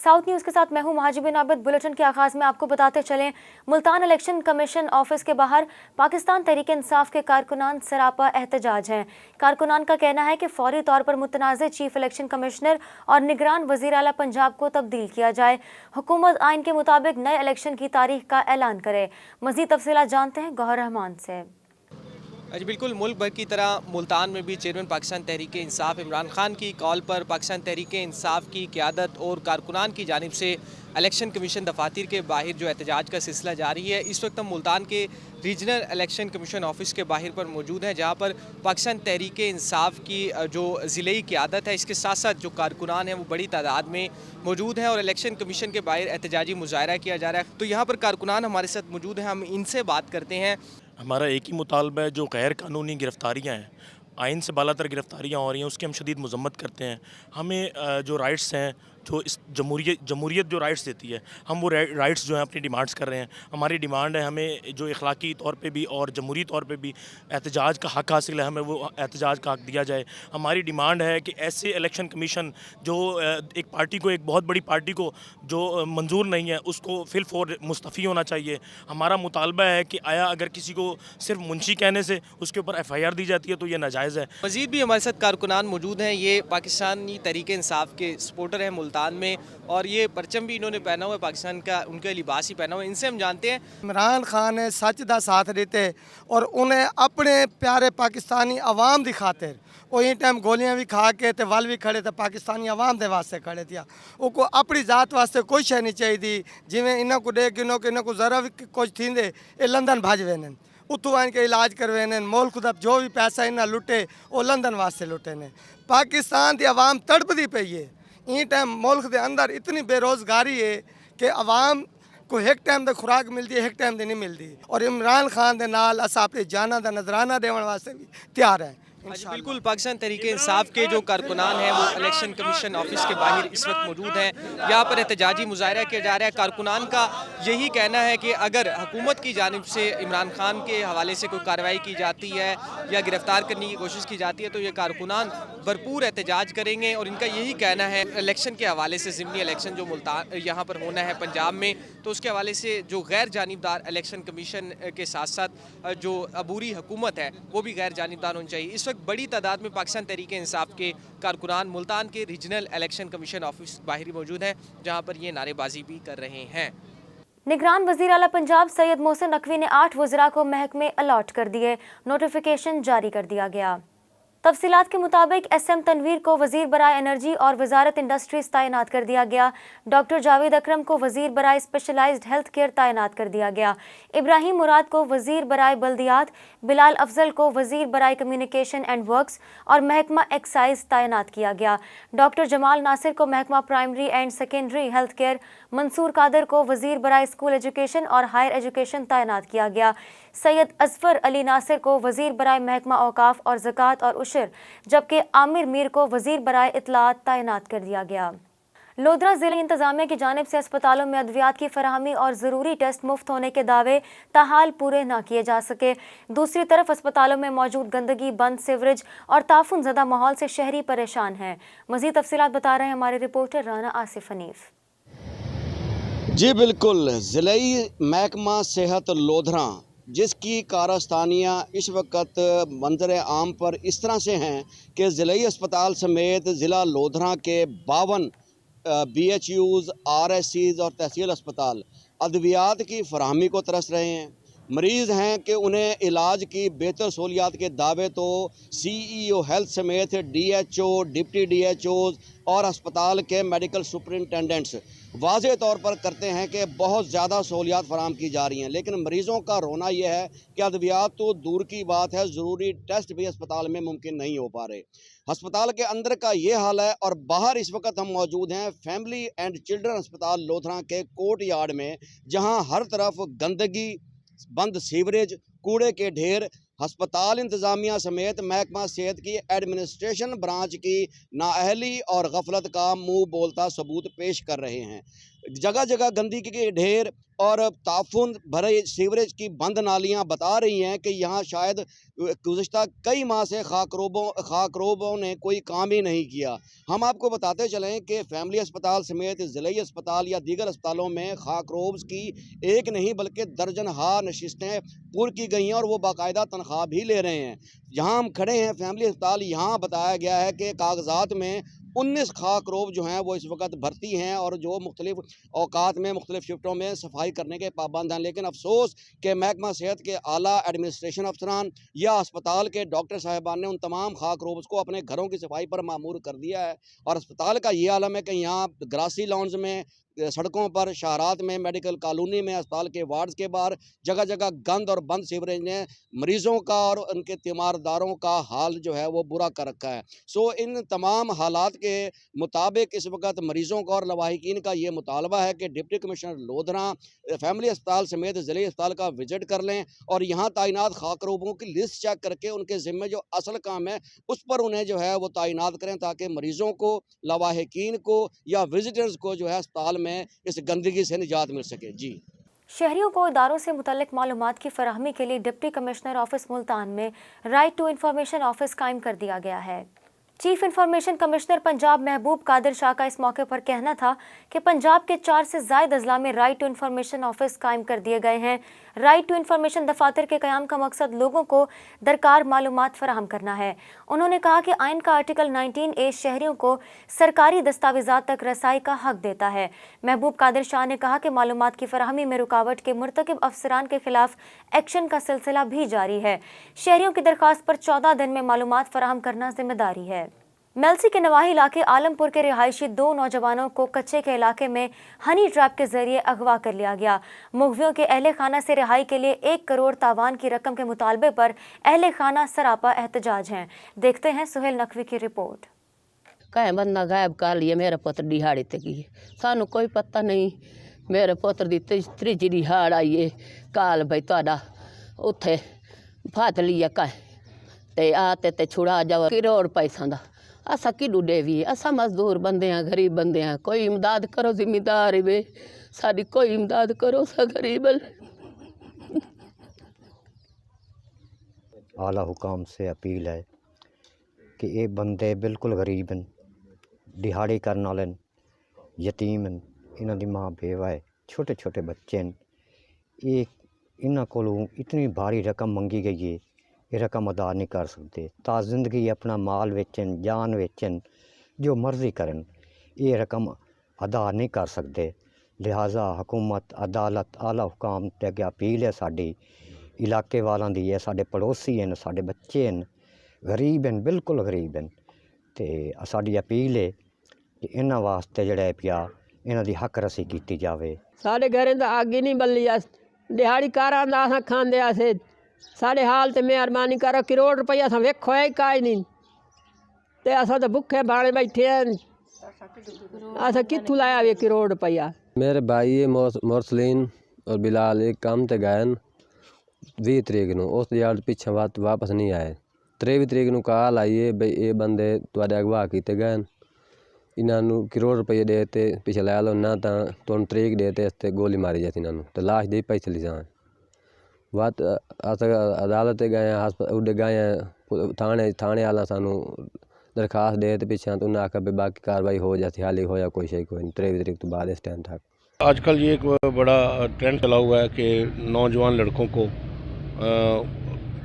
South news के साथ मैं हूं महाजी बिन आबिद। बुलेटिन के आगाज में आपको बताते चलें, मुल्तान इलेक्शन कमीशन ऑफिस के बाहर पाकिस्तान तहरीक इंसाफ के कारकुनान सरापा एहतजाज हैं। कारकुनान का कहना है कि फौरी तौर पर मुतनाज़ चीफ इलेक्शन कमिश्नर और निगरान वज़ीर आला पंजाब को तब्दील किया जाए। हुकूमत आइन के मुताबिक नए इलेक्शन की तारीख का ऐलान करे। मज़ीद तफसीलात जानते हैं गौहर रहमान से। जी बिल्कुल, मुल्क भर की तरह मुल्तान में भी चेयरमैन पाकिस्तान तहरीक इंसाफ इमरान खान की कॉल पर पाकिस्तान तहरीक इंसाफ की क़यादत और कारकुनान की जानिब से इलेक्शन कमीशन दफातर के बाहर जो एहतजाज का सिलसिला जारी है। इस वक्त हम मुल्तान के रीजनल इलेक्शन कमीशन ऑफिस के बाहर पर मौजूद हैं, जहाँ पर पाकिस्तान तहरीक इंसाफ की जो ज़िले क़यादत है, इसके साथ साथ जो कारकुनान हैं वो बड़ी तादाद में मौजूद हैं और इलेक्शन कमीशन के बाहर एहतजाजी मुजाहरा किया जा रहा है। तो यहाँ पर कारकुनान हमारे साथ मौजूद हैं, हम इनसे बात करते हैं। हमारा एक ही मुतालबा है, जो गैर कानूनी गिरफ़्तारियाँ हैं, आइन से बालातर गिरफ़्तारियाँ हो रही हैं, उसकी हम शदीद मज़म्मत करते हैं। हमें जो राइट्स हैं, जो इस जमहूरियत जो राइट्स देती है, हम वो राइट्स जो हैं अपनी डिमांड्स कर रहे हैं। हमारी डिमांड है हमें जो इखलाकी तौर पे भी और जमहूरी तौर पे भी एहतजाज का हक़ हासिल है, हमें वो एहतजाज का हक़ दिया जाए। हमारी डिमांड है कि ऐसे इलेक्शन कमीशन जो एक पार्टी को, एक बहुत बड़ी पार्टी को जो मंजूर नहीं है, उसको फिल फौर मुस्तफ़ी होना चाहिए। हमारा मुतालबा है कि आया अगर किसी को सिर्फ मुंशी कहने से उसके ऊपर FIR दी जाती है तो ये नाजायज़ है। मज़ीद भी हमारे साथ कारकुनान मौजूद हैं। ये पाकिस्तानी तहरीक इंसाफ के सपोर्टर हैं मुल्तान में, और ये परचम भी इन्होंने पहना हुआ है पाकिस्तान का, उनके लिबास ही पहना हुआ है। इनसे हम जानते हैं। इमरान खान ने सच का साथ देते और उन्हें अपने प्यारे पाकिस्तानी अवाम की खातिर वही टाइम गोलियां भी खा के ते वल भी खड़े थे, पाकिस्तानी अवाम के वास्ते खड़े थे। वो अपनी जात वास्ते कोई शय नहीं चाहिए। जिमें इन्हों को दे कि इन्हों को ज़रा भी कुछ थी ये लंदन भज वेन, उतों आन के इलाज करवेन, मुल्क का जो भी पैसा इन्हें लुटे वो लंदन वास्ते लुटे ने। पाकिस्तान की अवाम तड़पदी पई है। इन टाइम मुल्क के अंदर इतनी बेरोज़गारी है कि अवाम को एक टाइम की खुराक मिलती है, एक टाइम की नहीं मिलती। और इमरान खान के नाल अस अपनी जाना का नजराना देने वास्ते भी तैयार हैं। बिल्कुल, पाकिस्तान तहरीक इंसाफ के जो कारकुनान हैं वो इलेक्शन कमीशन ऑफिस के बाहर इस वक्त मौजूद हैं। यहाँ पर एहतजाजी मुजाहरा किया जा रहा है। कारकुनान का यही कहना है कि अगर हुकूमत की जानिब से इमरान खान के हवाले से कोई कार्रवाई की जाती है या गिरफ्तार करने की कोशिश की जाती है तो ये कारकुनान भरपूर एहतजाज करेंगे। और इनका यही कहना है इलेक्शन के हवाले से, ज़िमनी इलेक्शन जो मुल्तान यहाँ पर होना है पंजाब में, तो उसके हवाले से जो गैर जानिबदार इलेक्शन कमीशन के साथ साथ जो अबूरी हुकूमत है वो भी गैर जानिबदार होनी चाहिए। इस बड़ी तादाद में पाकिस्तान तहरीक इंसाफ के कारकुनान मुल्तान के रीजनल इलेक्शन कमीशन ऑफिस बाहर मौजूद हैं, जहां पर ये नारेबाजी भी कर रहे हैं। निगरान वज़ीर आला पंजाब सैयद मोहसिन नकवी ने 8 वज़रा को महकमे अलॉट कर दिए। नोटिफिकेशन जारी कर दिया गया। तफसीलात के मुताबिक SM तनवीर को वज़ीर बराए एनर्जी और वजारत इंडस्ट्रीज तैनात कर दिया गया। डॉक्टर जावेद अकरम को वज़ीर बराए स्पेशलाइज्ड हेल्थ केयर तैनात कर दिया गया। इब्राहिम मुराद को वज़ीर बराए बल्दियात, बिलाल अफजल को वज़ीर बराए कम्युनिकेशन एंड वर्क्स और महकमा एक्साइज तैनात किया गया। डॉक्टर जमाल नासिर को महकमा primary and secondary health care, Mansoor Qadir को वज़ीर बराए स्कूल एजुकेशन और हायर एजुकेशन तैनात किया गया। सैयद अजफर अली नासिर को वज़ीर बराए महकमा औकाफ और ज़कात और उशर, जबकि आमिर मीर को वज़ीर बराए इत्तलात तैनात कर दिया गया। लोधरा ज़िला इंतज़ामिया की जानिब से अस्पतालों में अद्वियात की फराहमी और ज़रूरी टेस्ट मुफ्त होने के दावे ताहाल पूरे ना किए जा सके। दूसरी तरफ अस्पतालों में मौजूद गंदगी, बंद सीवरेज और ताफुन ज़दा माहौल से शहरी परेशान हैं। मज़ीद तफसीलात बता रहे हैं हमारे रिपोर्टर राना आसिफ हनीफ। जी बिल्कुल, ज़िलाई महकमा सेहत लोधरा जिसकी कारस्तानियाँ इस वक्त मंजर आम पर इस तरह से हैं कि ज़िलाई अस्पताल समेत ज़िला लोधरा के 52 BHUs, RSCs और तहसील अस्पताल अद्वियात की फराहमी को तरस रहे हैं। मरीज़ हैं कि उन्हें इलाज की बेहतर सहूलियात के दावे तो CEO हेल्थ समेत DHO, डिप्टी DHOs और अस्पताल के मेडिकल सुपरिटेंडेंट्स वाज़े तौर पर करते हैं कि बहुत ज़्यादा सहूलियात फराहम की जा रही हैं, लेकिन मरीज़ों का रोना यह है कि अद्वियात तो दूर की बात है, ज़रूरी टेस्ट भी अस्पताल में मुमकिन नहीं हो पा रहे। अस्पताल के अंदर का ये हाल है और बाहर इस वक्त हम मौजूद हैं फैमिली एंड चिल्ड्रन अस्पताल लोधरा के कोर्ट यार्ड में, जहाँ हर तरफ गंदगी, बंद सीवरेज, कूड़े के ढेर, अस्पताल इंतज़ामिया समेत महकमा सेहत की एडमिनिस्ट्रेशन ब्रांच की नाअहली और गफलत का मुंह बोलता सबूत पेश कर रहे हैं। जगह जगह गंदगी के ढेर और ताफुन भरे सीवरेज की बंद नालियां बता रही हैं कि यहाँ शायद गुज़िश्ता कई माह से खाकरोबों ने कोई काम ही नहीं किया। हम आपको बताते चलें कि फैमिली अस्पताल समेत ज़िलाई अस्पताल या दीगर अस्पतालों में खाकरोब्स की एक नहीं बल्कि दर्जनहा नशिस्तें पूरी की गई हैं और वो बाकायदा तनख्वाह भी ले रहे हैं। जहाँ हम खड़े हैं फैमिली अस्पताल, यहाँ बताया गया है कि कागजात में 19 खाकरोब जो हैं वो इस वक्त भर्ती हैं और जो मुख्तलिफ औकात में मुख्तलिफ शिफ्टों में सफाई करने के पाबंद हैं। लेकिन अफसोस कि महकमा सेहत के आला एडमिनिस्ट्रेशन अफसरान या अस्पताल के डॉक्टर साहिबान ने उन तमाम खाकरोब्स को अपने घरों की सफाई पर मामूर कर दिया है। और अस्पताल का ये आलम है कि यहाँ ग्रासी लॉन्ज में, सड़कों पर, शहरात में, मेडिकल कॉलोनी में, अस्पताल के वार्ड्स के बाहर जगह जगह गंद और बंद सीवरेज ने मरीज़ों का और उनके तीमारदारों का हाल जो है वो बुरा कर रखा है। सो इन तमाम हालात के मुताबिक इस वक्त मरीज़ों का और लवाहिकीन का ये मुतालबा है कि डिप्टी कमिश्नर लोधरा फैमिली अस्पताल समेत ज़िले अस्पताल का विजिट कर लें और यहाँ तैनात खाकरोबों की लिस्ट चेक करके उनके ज़िम्मे जो असल काम है उस पर उन्हें जो है वो तैनात करें, ताकि मरीज़ों को, लवाहिकीन को या विजिटर्स को जो है अस्पताल में इस गंदगी से निजात मिल सके। जी, शहरियों को इदारों से मुतल्लिक मालूमात की फराहमी के लिए डिप्टी कमिश्नर ऑफिस मुल्तान में राइट टू इंफॉर्मेशन ऑफिस कायम कर दिया गया है। चीफ इंफॉर्मेशन कमिश्नर पंजाब महबूब कादिर शाह का इस मौके पर कहना था कि पंजाब के 4 से ज़ायद अजला में राइट टू इंफॉर्मेशन ऑफिस कायम कर दिए गए हैं। राइट टू इंफॉर्मेशन दफातर के क़याम का मकसद लोगों को दरकार मालूमात फराहम करना है। उन्होंने कहा कि आइन का आर्टिकल 19A शहरियों को सरकारी दस्तावेज़ात तक रसाई का हक देता है। महबूब कादिर शाह ने कहा कि मालूमात की फराहमी में रुकावट के मुर्तकिब अफसरान के खिलाफ एक्शन का सिलसिला भी जारी है। शहरियों की दरख्वास्त पर 14 दिन में मालूमात फराहम करना जिम्मेदारी है। मेलसी के नवाही इलाके आलमपुर के रिहायशी 2 नौजवानों को कच्चे के इलाके में हनी ट्रैप के जरिए अगवा कर लिया गया। मुगवियों के अहले खाना से रिहाई के लिए 1 करोड़ तावान की रकम के मुतालबे पर अहले खाना सरापा एहतजाज हैं। देखते हैं सुहेल नकवी की रिपोर्ट। कहीं बंदा गायब कर लिए, मेरा पुत्र दिहाड़ी ते गई, सानू कोई पता नहीं। मेरे पुत्र दी त्रीजी दिहाड़ आई है काल भाई तुहाडा उत्थे फात लिया ते आते ते छुड़ा जाओ करोड़ पैसा दा। असा किडू देवी, असा मजदूर बंदे हैं, गरीब बंदे हैं, कोई इमदाद करो, जिम्मेदार वे साडी कोई इमदाद करो, सा गरीब। आला हुकाम से अपील है कि ये बंदे बिल्कुल गरीब हैं, दिहाड़ी करने वाले, यतीम हैं, इन्हां दी मां बेवा है, छोटे छोटे बच्चे हैं। ये इन्हां कोलों इतनी भारी रकम मंगी गई है, ये रकम अदा नहीं कर सकते। ता जिंदगी अपना माल बेचन, जान बेचन, जो मर्जी करन, ये रकम अदा नहीं कर सकते। लिहाजा हुकूमत, अदालत, आला हुकाम ते अगे अपील है साडी, इलाके वालों दी है, साडे पड़ोसी हैं, साडे बच्चे हैं, गरीब हैं, बिल्कुल गरीब हैं। ते साडी अपील है कि इन्हां वास्ते जिहड़ा पिया इन्हां दी हक रसी कीती जावे। साढ़े घरें तो अग ही नहीं बल्ली, दिहाड़ी कारां दा असां खांदे असे, साढ़े हाल ते मेहरबानी करो, करोड़ रुपया असां वेखो है काई नहीं, ते असां तो भुखे भाणे बैठे हैं, असां कित्थों लाया वे करोड़ रुपया। मेरे भाई मोरसलीन और बिलाल एक काम ते गए 20 तरीक नूं, उस यार पिछे वापस नहीं आए। 23 तरीक नूं कॉल आई है बई ये बंदे तुहाडे अगवा कीते गए, इन्हां नूं करोड़ रुपये दे ते पिछे लै लो, ना तां तुहानूं तरीक दे ते ते गोली मारी जाती इन्हां नूं, ते लाश दे पैसे चली जान। बात अस अदालत गए, उडे गए थाने वाला सानू दरखास्त दे ते पिछे तो उन्हें आखा भी बाकी कार्रवाई हो जाती, हाल ही होया कोई शे कोई नहीं। 23 तरीक तो बाद इस टाइम तक आजकल ये एक बड़ा ट्रेंड चला हुआ है कि नौजवान लड़कों को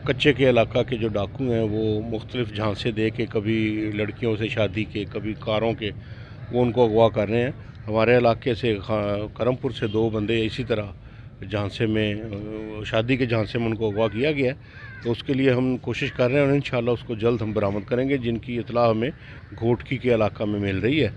कच्चे के इलाका के जो डाकू हैं वो मुख्तलिफ झांसे दे के, कभी लड़कियों से शादी के, कभी कारों के, वो उनको अगवा कर रहे हैं। हमारे इलाके से करमपुर से 2 बंदे इसी तरह झांसे में, शादी के झांसे में उनको अगवा किया गया है। तो उसके लिए हम कोशिश कर रहे हैं और इंशाल्लाह उसको जल्द हम बरामद करेंगे, जिनकी इतला हमें घोटकी के इलाका में मिल रही है।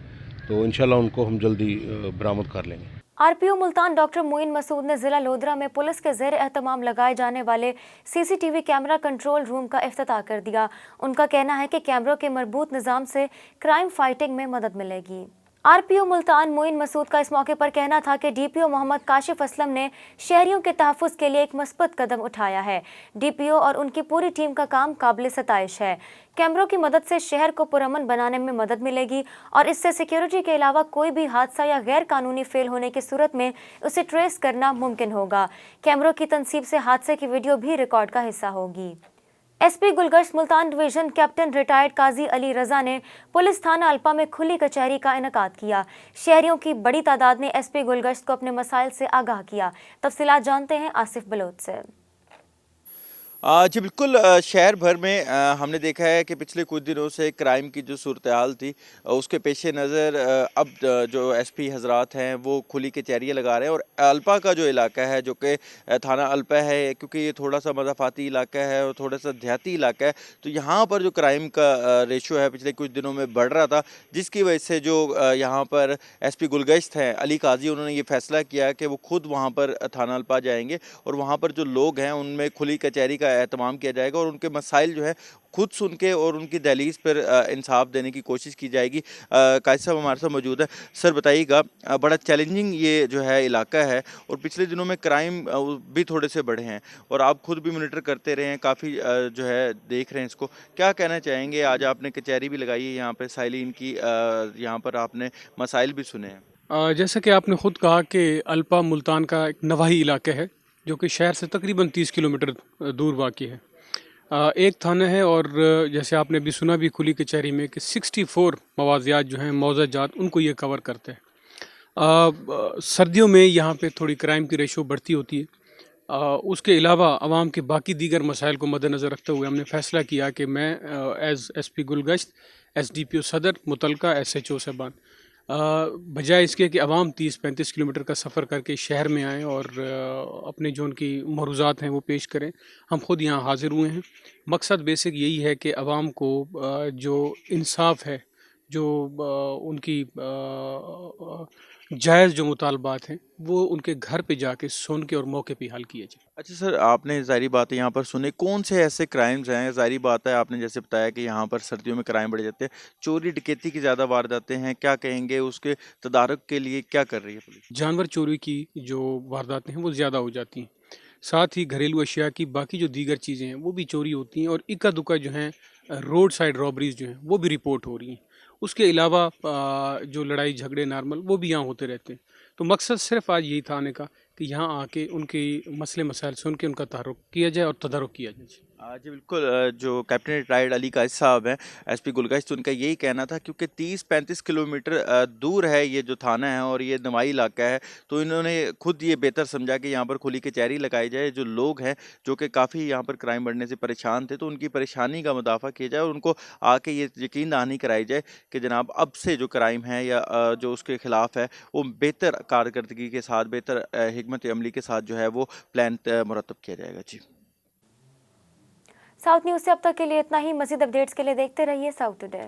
तो इंशाल्लाह उनको हम जल्दी बरामद कर लेंगे। आरपीओ मुल्तान डॉक्टर मोइन मसूद ने जिला लोधरा में पुलिस के ज़ेर एहतमाम लगाए जाने वाले सीसीटीवी कैमरा कंट्रोल रूम का इफ्तिताह कर दिया। उनका कहना है कि कैमरों के मरबूत निज़ाम से क्राइम फाइटिंग में मदद मिलेगी। आरपीओ मुल्तान मोइन मसूद का इस मौके पर कहना था कि डीपीओ मोहम्मद काशिफ असलम ने शहरियों के तहफ़्फ़ुज़ के लिए एक मस्बत कदम उठाया है। डीपीओ और उनकी पूरी टीम का काम काबिल सताइश है। कैमरों की मदद से शहर को पुरअमन बनाने में मदद मिलेगी और इससे सिक्योरिटी के अलावा कोई भी हादसा या गैर कानूनी फेल होने की सूरत में उसे ट्रेस करना मुमकिन होगा। कैमरों की तनसीब से हादसे की वीडियो भी रिकॉर्ड का हिस्सा होगी। SP Gulgasht Multan division captain retired Qazi Ali Raza ने पुलिस थाना अल्पा में खुली कचहरी का इनेकाद किया। शहरियों की बड़ी तादाद ने एसपी गुलगश्त को अपने मसाइल से आगाह किया। तफसीलात जानते हैं आसिफ बलोच से। जी बिल्कुल, शहर भर में हमने देखा है कि पिछले कुछ दिनों से क्राइम की जो सूरत हाल थी उसके पेश नज़र अब जो एसपी हजरात हैं वो खुली कचहरियाँ लगा रहे हैं। और अल्पा का जो इलाका है, जो कि थाना अल्पा है, क्योंकि ये थोड़ा सा मज़ाफ़ाती इलाका है और थोड़ा सा देहाती इलाका है, तो यहाँ पर जो क्राइम का रेशो है पिछले कुछ दिनों में बढ़ रहा था, जिसकी वजह से जो यहाँ पर एसपी गुलगश्त हैं अली काजी, उन्होंने ये फैसला किया कि वो खुद वहाँ पर थाना अल्पा जाएंगे और वहाँ पर जो लोग हैं उनमें खुली कचहरी का एहतमाम किया जाएगा और उनके मसाइल जो है खुद सुन के और उनकी दहलीज पर इंसाफ देने की कोशिश की जाएगी। काजी साहब हमारे साथ मौजूद है। सर बताइएगा, बड़ा चैलेंजिंग ये जो है इलाका है और पिछले दिनों में क्राइम भी थोड़े से बढ़े हैं और आप खुद भी मॉनिटर करते रहे हैं, काफ़ी जो है देख रहे हैं इसको, क्या कहना चाहेंगे? आज आपने कचहरी भी लगाई है यहाँ पर साइलिन की, यहाँ पर आपने मसाइल भी सुने हैं। जैसा कि आपने ख़ुद कहा कि अल्पा मुल्तान का एक नवाही इलाका है जो कि शहर से तकरीबन 30 किलोमीटर दूर वाक़ है। एक थाना है और जैसे आपने भी सुना भी खुली कचहरी में कि 64 मवाज़ियात जो हैं, मौज़ाजात, उनको ये कवर करते हैं। सर्दियों में यहाँ पे थोड़ी क्राइम की रेशो बढ़ती होती है। उसके अलावा आवाम के बाकी दीगर मसाइल को मद्देनज़र रखते हुए हमने फ़ैसला किया कि मैं एज़ एसपी गुलगश्त, SDPO सदर, मुतलका SHO साहबान, बजाय इसके कि आवाम 30-35 किलोमीटर का सफ़र करके शहर में आएँ और अपने जो उनकी मरूज़ात हैं वो पेश करें, हम ख़ुद यहाँ हाज़िर हुए हैं। मकसद बेसिक यही है कि आवाम को जो इंसाफ है, जो उनकी जायज़ जो मुतालबात हैं, वो उनके घर पे जाके सुन के और मौके पे हल किए जाए। अच्छा सर, आपने ज़ाहिर बात है यहाँ पर सुने, कौन से ऐसे क्राइम्स हैं? ज़ाहिर बात है आपने जैसे बताया कि यहाँ पर सर्दियों में क्राइम बढ़ जाते हैं, चोरी डकैती की ज़्यादा वारदातें हैं, क्या कहेंगे? उसके तदारुक के लिए क्या कर रही है पुलिस? जानवर चोरी की जो वारदातें हैं वो ज़्यादा हो जाती हैं, साथ ही घरेलू अशिया की बाकी जो दीगर चीज़ें हैं वो भी चोरी होती हैं और इक्का दुक्का जो हैं रोड साइड रॉबरीज जो हैं वो भी रिपोर्ट हो रही हैं। उसके अलावा जो लड़ाई झगड़े नॉर्मल वो भी यहाँ होते रहते हैं। तो मकसद सिर्फ आज यही था आने का कि यहाँ आके उनके मसले मसाइल सुन के उनका तारुक किया जाए और तदारुक किया जाए। जी बिल्कुल, जो कैप्टन रिटायर्ड अली काजी साहब हैं एसपी गुलगश्त, उनका यही कहना था, क्योंकि 30-35 किलोमीटर दूर है ये जो थाना है और ये नवाई इलाका है, तो इन्होंने खुद ये बेहतर समझा कि यहाँ पर खुली कचहरी लगाई जाए। जो लोग हैं जो कि काफ़ी यहाँ पर क्राइम बढ़ने से परेशान थे, तो उनकी परेशानी का मुदाफ़ा किया जाए और उनको आके ये यकीन दहानी कराई जाए कि जनाब अब से जो क्राइम है या जो उसके ख़िलाफ़ है वो बेहतर कारकर्दगी के साथ, बेहतर हिकमत अमली के साथ जो है वो प्लान मुरतब किया जाएगा। जी, साउथ न्यूज़ से अब तक के लिए इतना ही। मज़ीद अपडेट्स के लिए देखते रहिए साउथ टुडे।